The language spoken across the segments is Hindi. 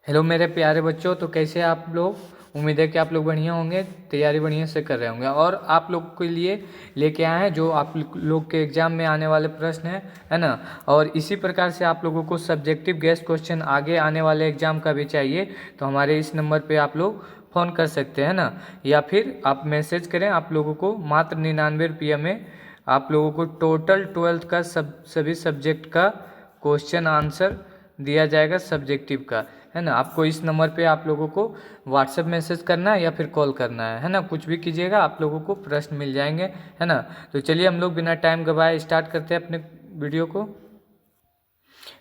हेलो मेरे प्यारे बच्चों, तो कैसे आप लोग। उम्मीद है कि आप लोग बढ़िया होंगे, तैयारी बढ़िया से कर रहे होंगे। और आप लोग के लिए लेके आए हैं जो आप लोग के एग्जाम में आने वाले प्रश्न हैं, है ना। और इसी प्रकार से आप लोगों को सब्जेक्टिव गेस्ट क्वेश्चन आगे आने वाले एग्जाम का भी चाहिए, तो हमारे इस नंबर पे आप लोग फ़ोन कर सकते हैं ना, या फिर आप मैसेज करें। आप लोगों को मात्र 99 रुपये में आप लोगों को टोटल 12th का सभी सब्जेक्ट का क्वेश्चन आंसर दिया जाएगा सब्जेक्टिव का, है ना। आपको इस नंबर पे आप लोगों को व्हाट्सएप मैसेज करना है या फिर कॉल करना है ना। कुछ भी कीजिएगा, आप लोगों को प्रश्न मिल जाएंगे, है ना। तो चलिए हम लोग बिना टाइम गवाए स्टार्ट करते हैं अपने वीडियो को।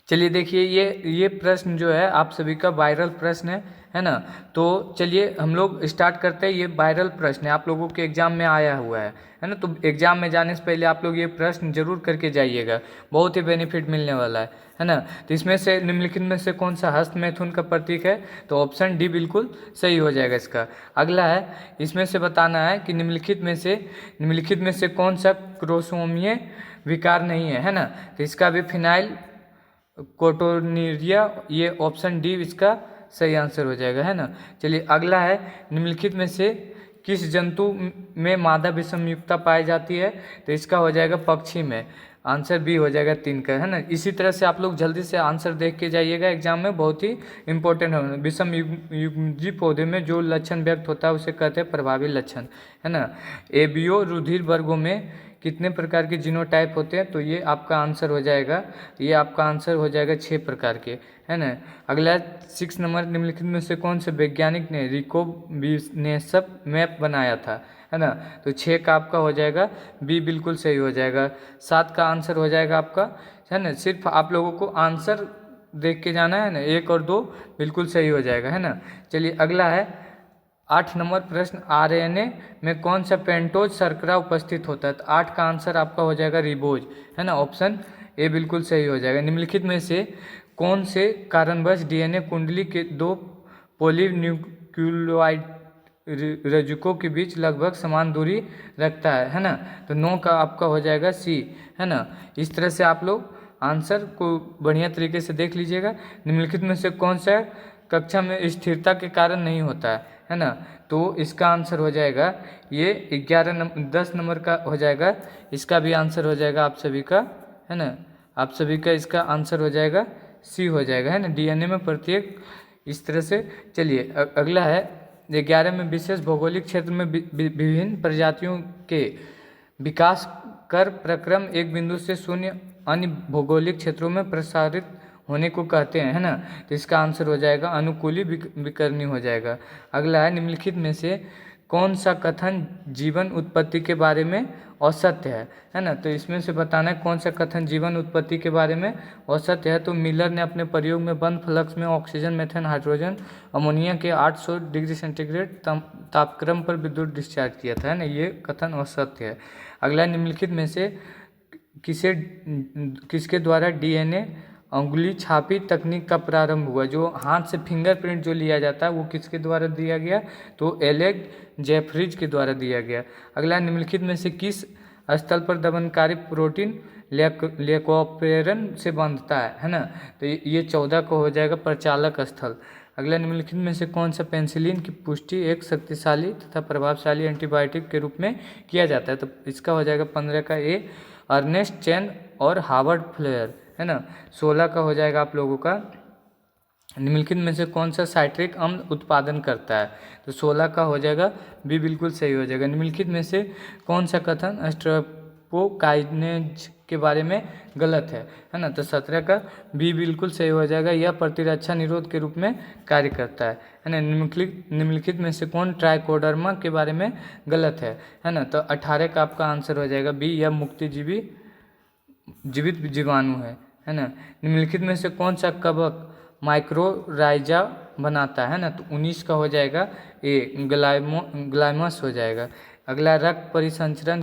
चलिए देखिए, ये प्रश्न जो है आप सभी का वायरल प्रश्न है ना। तो चलिए हम लोग स्टार्ट करते हैं। ये वायरल प्रश्न है, आप लोगों के एग्जाम में आया हुआ है ना। तो एग्जाम में जाने से पहले आप लोग ये प्रश्न जरूर करके जाइएगा, बहुत ही बेनिफिट मिलने वाला है ना। तो इसमें से निम्नलिखित में से कौन सा हस्त मैथुन का प्रतीक है, तो ऑप्शन डी बिल्कुल सही हो जाएगा इसका। अगला है, इसमें से बताना है कि निम्नलिखित में से कौन सा क्रोमोसोमीय विकार नहीं है ना। तो इसका भी फिनाइल कोटोनिरिया, ये ऑप्शन डी इसका सही आंसर हो जाएगा, है ना। चलिए अगला है, निम्नलिखित में से किस जंतु में मादा विषमयुक्ता पाई जाती है, तो इसका हो जाएगा पक्षी में। आंसर बी हो जाएगा 3 का, है ना। इसी तरह से आप लोग जल्दी से आंसर देख के जाइएगा, एग्जाम में बहुत ही इंपॉर्टेंट है। विषम युग्जी पौधे में जो लक्षण व्यक्त होता है उसे कहते हैं प्रभावी लक्षण, है ना। एबीओ रुधिर वर्गों में कितने प्रकार के जीनोटाइप होते हैं, तो ये आपका आंसर हो जाएगा, ये आपका आंसर हो जाएगा 6 प्रकार के, है ना। अगला 6 नंबर, निम्नलिखित में से कौन से वैज्ञानिक ने रिकोबिनेसप मैप बनाया था, है ना। तो 6 का आपका हो जाएगा बी बिल्कुल सही हो जाएगा। 7 का आंसर हो जाएगा आपका, है ना। सिर्फ आप लोगों को आंसर देख के जाना है ना, 1 और 2 बिल्कुल सही हो जाएगा, है ना। चलिए अगला है 8 नंबर प्रश्न, आरएनए में कौन सा पेंटोज शर्करा उपस्थित होता है, तो 8 का आंसर आपका हो जाएगा रिबोज, है ना। ऑप्शन ए बिल्कुल सही हो जाएगा। निम्नलिखित में से कौन से कारणवश डीएनए कुंडली के 2 पॉलीन्यूक्लियोटाइड रज्जुकों के बीच लगभग समान दूरी रखता है ना। तो 9 का आपका हो जाएगा सी, है ना। इस तरह से आप लोग आंसर को बढ़िया तरीके से देख लीजिएगा। निम्नलिखित में से कौन सा कक्षा में स्थिरता के कारण नहीं होता है ना। तो इसका आंसर हो जाएगा ये 10 नंबर का हो जाएगा, इसका भी आंसर हो जाएगा आप सभी का, है ना। आप सभी का इसका आंसर हो जाएगा सी हो जाएगा, है ना। डीएनए में प्रत्येक इस तरह से। चलिए अगला है, 11 में विशेष भौगोलिक क्षेत्र में विभिन्न प्रजातियों के विकास कर प्रक्रम एक बिंदु से शून्य अन्य भौगोलिक क्षेत्रों में प्रसारित होने को कहते हैं, है ना। तो इसका आंसर हो जाएगा अनुकूली विकरणी हो जाएगा। अगला है, निम्नलिखित में से कौन सा कथन जीवन उत्पत्ति के बारे में असत्य है ना। तो इसमें से बताना है कौन सा कथन जीवन उत्पत्ति के बारे में असत्य है। तो मिलर ने अपने प्रयोग में बंद फ्लक्स में ऑक्सीजन, मीथेन, हाइड्रोजन, अमोनिया के 800 डिग्री सेंटीग्रेड तापक्रम पर विद्युत डिस्चार्ज किया था, है ना। ये कथन असत्य है। अगला, निम्नलिखित में से किसके द्वारा डीएनए उंगली छापी तकनीक का प्रारंभ हुआ। जो हाथ से फिंगरप्रिंट जो लिया जाता है वो किसके द्वारा दिया गया, तो एलेक जेफरीज के द्वारा दिया गया। अगला, निम्नलिखित में से किस स्थल पर दमनकारी प्रोटीन लेकोपेरन से बांधता है ना। तो ये 14 को हो जाएगा प्रचालक स्थल। अगला, निम्नलिखित में से कौन सा पेंसिलिन की पुष्टि एक शक्तिशाली तथा प्रभावशाली एंटीबायोटिक के रूप में किया जाता है, तो इसका हो जाएगा 15 का ए अर्नेस्ट चैन और हार्वर्ड फ्लेयर, है ना। 16 का हो जाएगा आप लोगों का, निम्नलिखित में से कौन सा साइट्रिक अम्ल उत्पादन करता है, तो 16 का हो जाएगा बी बिल्कुल सही हो जाएगा। निम्नलिखित में से कौन सा कथन स्ट्रेप्टोकाइनेज के बारे में गलत है ना। तो 17 का बी बिल्कुल सही हो जाएगा, यह प्रतिरक्षा निरोध के रूप में कार्य करता है ना। निम्नलिखित में से कौन ट्राइकोडर्मा के बारे में गलत है ना। तो 18 का आपका आंसर हो जाएगा बी, यह मुक्तिजीवी जीवित जीवाणु है ना। निम्नलिखित में से कौन सा कवक माइक्रोराइजा बनाता है ना, तो 19 का हो जाएगा ए ग्लाइमस हो जाएगा। अगला, रक्त परिसंचरण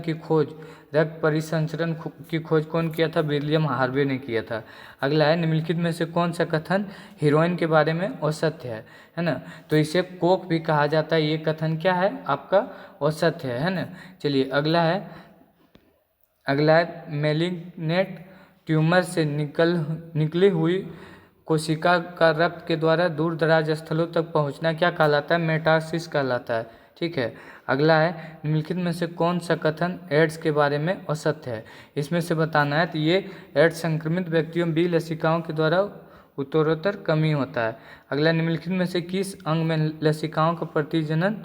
की खोज कौन किया था, विलियम हार्वे ने किया था। अगला है, निम्नलिखित में से कौन सा कथन हीरोइन के बारे में असत्य है ना। तो इसे कोक भी कहा जाता है, ये कथन क्या है आपका असत्य है ना। चलिए अगला है, मेलिग्नेट ट्यूमर से निकली हुई कोशिका का रक्त के द्वारा दूर दराज स्थलों तक पहुंचना क्या कहलाता है? मेटासिस कहलाता है। ठीक है। अगला है, निम्नलिखित में से कौन सा कथन एड्स के बारे में असत्य है? इसमें से बताना है। तो ये एड्स संक्रमित व्यक्तियों में बी लसिकाओं के द्वारा उत्तरोत्तर कमी होता है। अगला, निम्नलिखित में से किस अंग में लसिकाओं का प्रतिजनन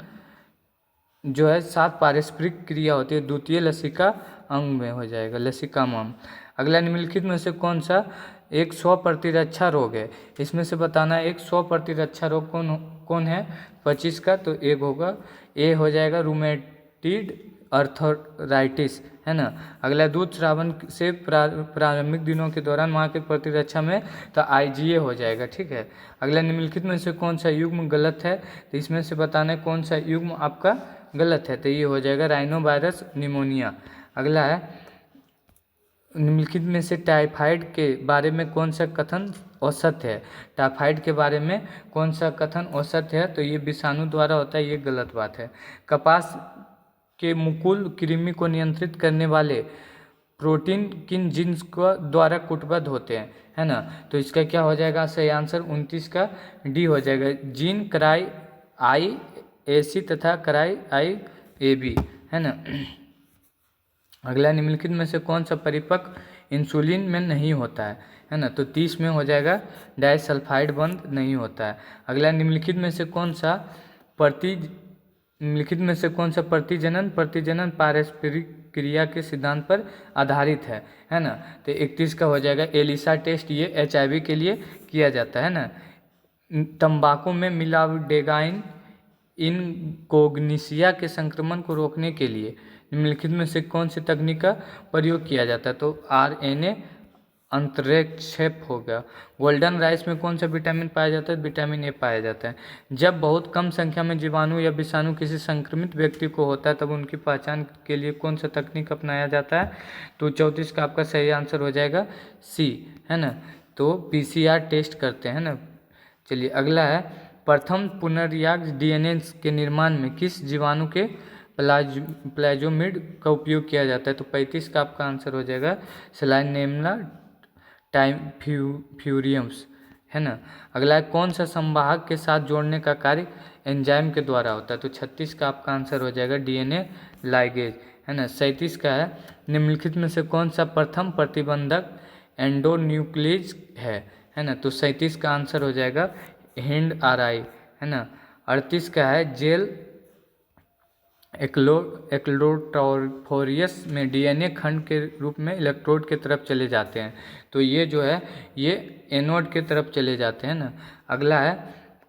जो है 7 पारस्परिक क्रिया होती है? द्वितीय लसिका अंग में हो जाएगा, लसिकाम अंग। अगला, निम्नलिखित में से कौन सा एक स्व प्रतिरक्षा रोग है? इसमें से बताना है एक स्व प्रतिरक्षा रोग कौन है? 25 का तो एक होगा, ए हो जाएगा रूमेटिड अर्थराइटिस, है ना। अगला, दूध श्रावण से प्रारंभिक दिनों के दौरान माँ की प्रतिरक्षा में तो आईजीए हो जाएगा। ठीक है। अगला, निम्नलिखित में से कौन सा युग्म गलत है? तो इसमें से बताना है कौन सा युग्म आपका गलत है। तो ये हो जाएगा राइनो वायरस निमोनिया। अगला है, निम्नलिखित में से टाइफाइड के बारे में कौन सा कथन असत्य है? टाइफाइड के बारे में कौन सा कथन असत्य है? तो ये विषाणु द्वारा होता है, ये गलत बात है। कपास के मुकुल कृमि को नियंत्रित करने वाले प्रोटीन किन जीन्स को द्वारा कूटबद्ध होते हैं, है ना। तो इसका क्या हो जाएगा? सही आंसर 29 का डी हो जाएगा, जीन क्राई आई एसी तथा क्राई आई ए बी, है ना। अगला, निम्नलिखित में से कौन सा परिपक्व इंसुलिन में नहीं होता है ना। तो 30 में हो जाएगा डाइसल्फाइड बंद नहीं होता है। अगला, निम्नलिखित में से कौन सा प्रतिजनन पारस्परिक क्रिया के सिद्धांत पर आधारित है ना। तो 31 का हो जाएगा एलिसा टेस्ट, ये HIV के लिए किया जाता है ना। तंबाकू में मिलावडेगाइन इनकोग्निसिया के संक्रमण को रोकने के लिए निम्नलिखित में से कौन सी तकनीक का प्रयोग किया जाता है? तो RNA अंतरेक्षेप हो गया। गोल्डन राइस में कौन सा विटामिन पाया जाता है? विटामिन ए पाया जाता है। जब बहुत कम संख्या में जीवाणु या विषाणु किसी संक्रमित व्यक्ति को होता है तब उनकी पहचान के लिए कौन सा तकनीक अपनाया जाता है? तो 34 का आपका सही आंसर हो जाएगा सी, है ना। तो PCR टेस्ट करते हैं ना। चलिए, अगला है, प्रथम पुनर्याग DNA के निर्माण में किस जीवाणु के प्लाज्मिड का उपयोग किया जाता है? तो 35 का आपका आंसर हो जाएगा सेलाइनेमला टाइम्फ्यूरियम्स, है ना। अगला है, कौन सा संवाहक के साथ जोड़ने का कार्य एंजाइम के द्वारा होता है? तो 36 का आपका आंसर हो जाएगा DNA लाइगेज, है ना। 37 का है, निम्नलिखित में से कौन सा प्रथम प्रतिबंधक एंडोन्यूक्लियस है ना। तो 37 का आंसर हो जाएगा हिंड RI, है ना। 38 का है, जेल एक्लोटोफोरियस में DNA खंड के रूप में इलेक्ट्रोड के तरफ चले जाते हैं। तो ये जो है ये एनोड के तरफ चले जाते हैं ना। अगला है,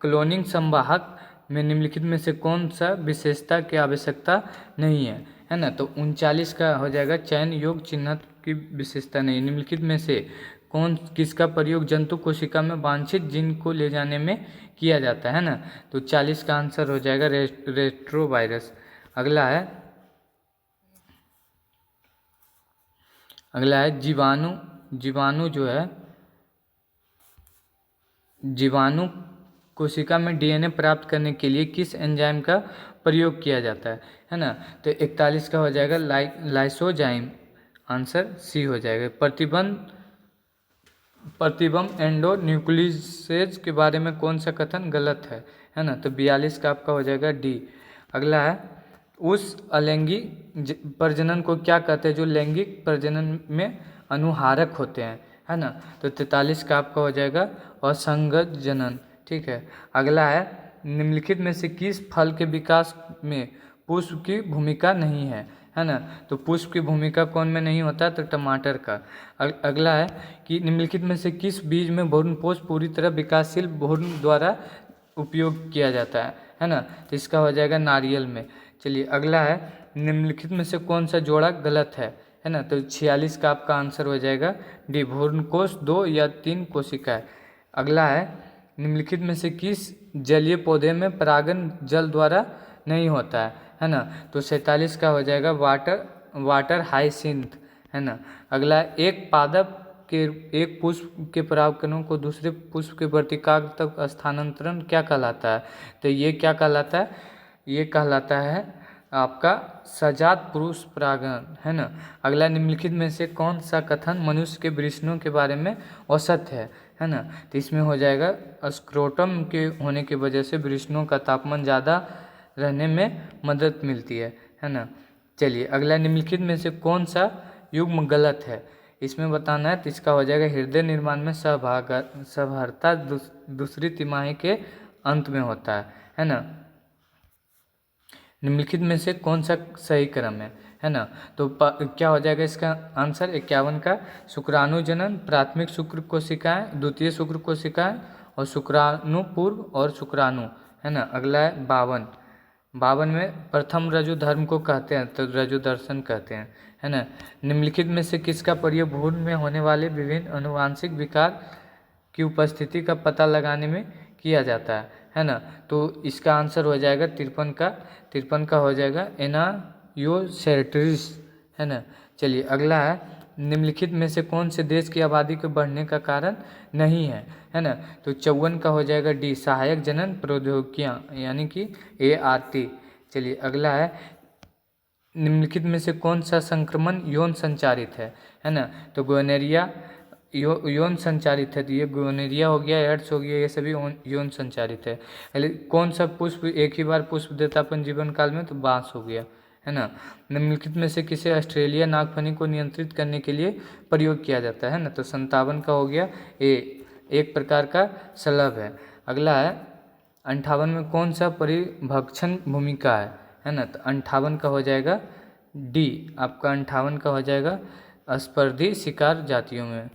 क्लोनिंग संवाहक में निम्नलिखित में से कौन सा विशेषता की आवश्यकता नहीं है ना। तो 39 का हो जाएगा चयन योग चिन्ह की विशेषता नहीं। निम्नलिखित में से किसका प्रयोग जंतु कोशिका में वांछित जीन को ले जाने में किया जाता है ना। तो 40 का आंसर हो जाएगा रेट्रोवायरस। अगला है जीवाणु जो है जीवाणु कोशिका में DNA प्राप्त करने के लिए किस एंजाइम का प्रयोग किया जाता है ना। तो 41 का हो जाएगा लाइसोजाइम, आंसर सी हो जाएगा। प्रतिबंध एंडोन्यूक्लियसेज के बारे में कौन सा कथन गलत है ना। तो 42 का आपका हो जाएगा डी। अगला है, उस अलैंगिक प्रजनन को क्या कहते हैं जो लैंगिक प्रजनन में अनुहारक होते हैं, है ना। तो 43 का आपका हो जाएगा असंगत जनन, ठीक है। अगला है, निम्नलिखित में से किस फल के विकास में पुष्प की भूमिका नहीं है ना। तो पुष्प की भूमिका कौन में नहीं होता? तो टमाटर का। अगला है कि निम्नलिखित में से किस बीज में भ्रूणपोष पूरी तरह विकासशील भ्रूण द्वारा उपयोग किया जाता है ना। तो इसका हो जाएगा नारियल में। चलिए, अगला है, निम्नलिखित में से कौन सा जोड़ा गलत है ना। तो 46 का आपका आंसर हो जाएगा डी, भ्रूणकोष 2 या 3 कोशिकाएं। अगला है, निम्नलिखित में से किस जलीय पौधे में परागण जल द्वारा नहीं होता है ना। तो 47 का हो जाएगा वाटर हाइसिंथ, है ना। अगला, एक पादप के एक पुष्प के परागकणों को दूसरे पुष्प के वर्तिकाग्र तक स्थानांतरण क्या कहलाता है? तो ये क्या कहलाता है? ये कहलाता है आपका सजात पुरुष परागण, है ना। अगला, निम्नलिखित में से कौन सा कथन मनुष्य के वृषणों के बारे में औसत है ना। तो इसमें हो जाएगा स्क्रोटम के होने की वजह से वृषणों का तापमान ज़्यादा रहने में मदद मिलती है ना। चलिए अगला, निम्नलिखित में से कौन सा युग्म गलत है, इसमें बताना है। तो इसका हो जाएगा हृदय निर्माण में सहभागिता दूसरी तिमाही के अंत में होता है ना। निम्नलिखित में से कौन सा सही क्रम है ना। तो क्या हो जाएगा इसका आंसर 51 का, शुक्राणु जनन, प्राथमिक शुक्र कोशिकाएं, द्वितीय शुक्र कोशिकाएं और शुक्राणु पूर्व और शुक्राणु, है ना। अगला है 52 में प्रथम रजु धर्म को कहते हैं, तो रजु दर्शन कहते हैं, है ना। निम्नलिखित में से किसका प्रयोग भ्रूण में होने वाले विभिन्न अनुवांशिक विकार की उपस्थिति का पता लगाने में किया जाता है ना। तो इसका आंसर हो जाएगा 53 का हो जाएगा एनायोसेट्रिस, है ना। चलिए अगला है, निम्नलिखित में से कौन से देश की आबादी के बढ़ने का कारण नहीं है ना। तो 54 का हो जाएगा डी, सहायक जनन प्रौद्योगिकियाँ, यानी कि ART। चलिए अगला है, निम्नलिखित में से कौन सा संक्रमण यौन संचारित है ना। तो गोनेरिया यौन संचारित है, तो ये गोनेरिया हो गया, एड्स हो गया, ये सभी यौन संचारित है। कौन सा पुष्प एक ही बार पुष्प देता अपन जीवन काल में, तो बांस हो गया, है ना। निम्नलिखित में से किसे ऑस्ट्रेलिया नागफनी को नियंत्रित करने के लिए प्रयोग किया जाता है ना। तो 57 का हो गया एक प्रकार का शलभ है। अगला है 58 में कौन सा परिभक्षण भूमिका है ना। तो 58 का हो जाएगा डी, आपका 58 का हो जाएगा स्पर्धी शिकार जातियों में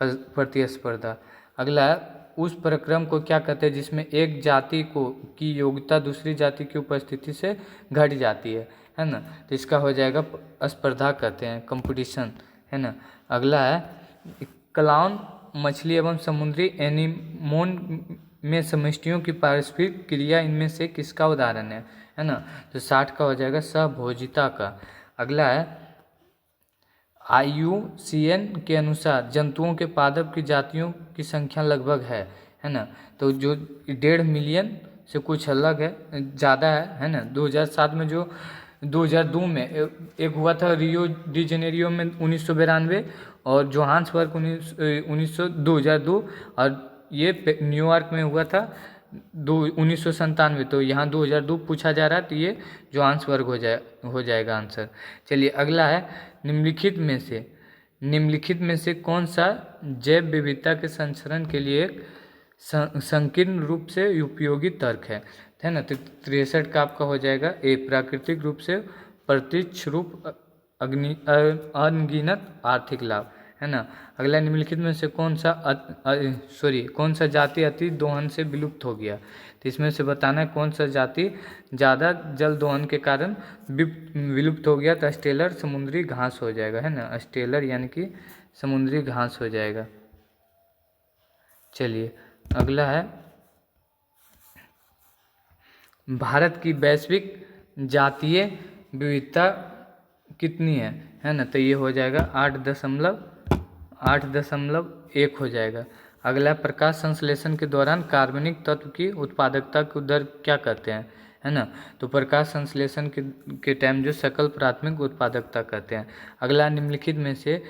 प्रतिस्पर्धा। अगला है, उस प्रक्रम को क्या कहते हैं जिसमें एक जाति की योग्यता दूसरी जाति की उपस्थिति से घट जाती है ना। तो इसका हो जाएगा स्पर्धा कहते हैं, कंपटीशन, है ना। अगला है, क्लाउन मछली एवं समुद्री एनीमोन में समष्टियों की पारस्परिक क्रिया इनमें से किसका उदाहरण है ना। तो 60 का हो जाएगा सहभोजिता का। अगला है, IUCN के अनुसार जंतुओं के पादप की जातियों की संख्या लगभग है ना। तो जो 1.5 मिलियन से कुछ अलग है, ज़्यादा है ना। 2007 में जो 2002 में एक हुआ था रियो डी जेनेरियो में 1992, और जोहान्सबर्ग 2002, और ये न्यूयॉर्क में हुआ था 1997। तो यहाँ 2002 पूछा जा रहा है, तो ये जोहान्सबर्ग हो जाएगा आंसर। चलिए अगला है, निम्नलिखित में से कौन सा जैव विविधता के संरक्षण के लिए एक संकीर्ण रूप से उपयोगी तर्क है ना। तो 63 का आपका हो जाएगा ए, प्राकृतिक रूप से प्रत्यक्ष रूप अनगिनत आर्थिक लाभ, है ना। अगला, निम्नलिखित में से कौन सा जाति अति दोहन से विलुप्त हो गया। तो इसमें से बताना है कौन सा जाति ज़्यादा जल दोहन के कारण विलुप्त हो गया। तो स्टेलर समुद्री घास हो जाएगा, है ना। स्टेलर यानी कि समुद्री घास हो जाएगा। चलिए अगला है, भारत की वैश्विक जातीय विविधता कितनी है ना। तो ये हो जाएगा 8.1 हो जाएगा। अगला, प्रकाश संश्लेषण के दौरान कार्बनिक तत्व की उत्पादकता को दर क्या कहते हैं, है ना। तो प्रकाश संश्लेषण के टाइम जो सकल प्राथमिक उत्पादकता कहते हैं। अगला, निम्नलिखित में से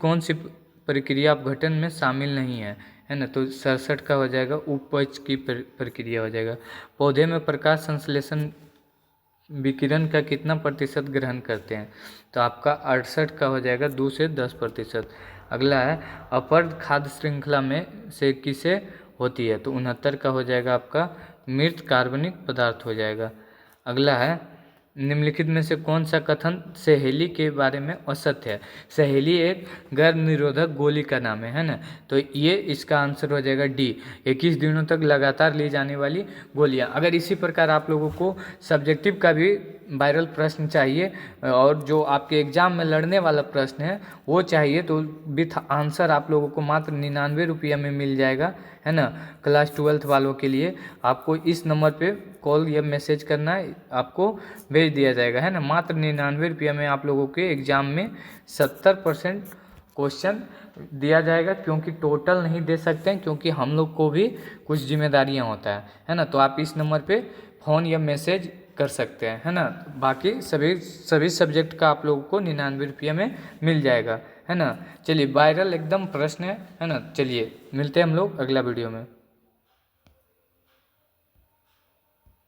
कौन सी प्रक्रिया अपघटन में शामिल नहीं है ना। तो 67 का हो जाएगा उपज की प्रक्रिया हो जाएगा। पौधे में प्रकाश संश्लेषण विकिरण का कितना प्रतिशत ग्रहण करते हैं। तो आपका 68 का हो जाएगा 2 से 10%। अगला है, अपवर्ग खाद्य श्रृंखला में से किसे होती है। तो 69 का हो जाएगा आपका मृत कार्बनिक पदार्थ हो जाएगा। अगला है, निम्नलिखित में से कौन सा कथन सहेली के बारे में असत्य है। सहेली एक गर्भ निरोधक गोली का नाम है ना। तो ये इसका आंसर हो जाएगा डी, 21 दिनों तक लगातार ली जाने वाली गोलियां। अगर इसी प्रकार आप लोगों को सब्जेक्टिव का भी वायरल प्रश्न चाहिए और जो आपके एग्जाम में लड़ने वाला प्रश्न है वो चाहिए, तो विथ आंसर आप लोगों को मात्र 99 रुपया में मिल जाएगा, है ना। क्लास 12th वालों के लिए आपको इस नंबर पे कॉल या मैसेज करना है, आपको भेज दिया जाएगा, है ना। मात्र 99 रुपया में आप लोगों के एग्जाम में 70% क्वेश्चन दिया जाएगा, क्योंकि टोटल नहीं दे सकते हैं, क्योंकि हम लोग को भी कुछ जिम्मेदारियां होता है ना। तो आप इस नंबर पे फ़ोन या मैसेज कर सकते हैं, है ना। बाकी सभी सब्जेक्ट का आप लोगों को 99 रुपया में मिल जाएगा। है ना। चलिए वायरल एकदम प्रश्न है ना। चलिए मिलते हैं हम लोग अगला वीडियो में।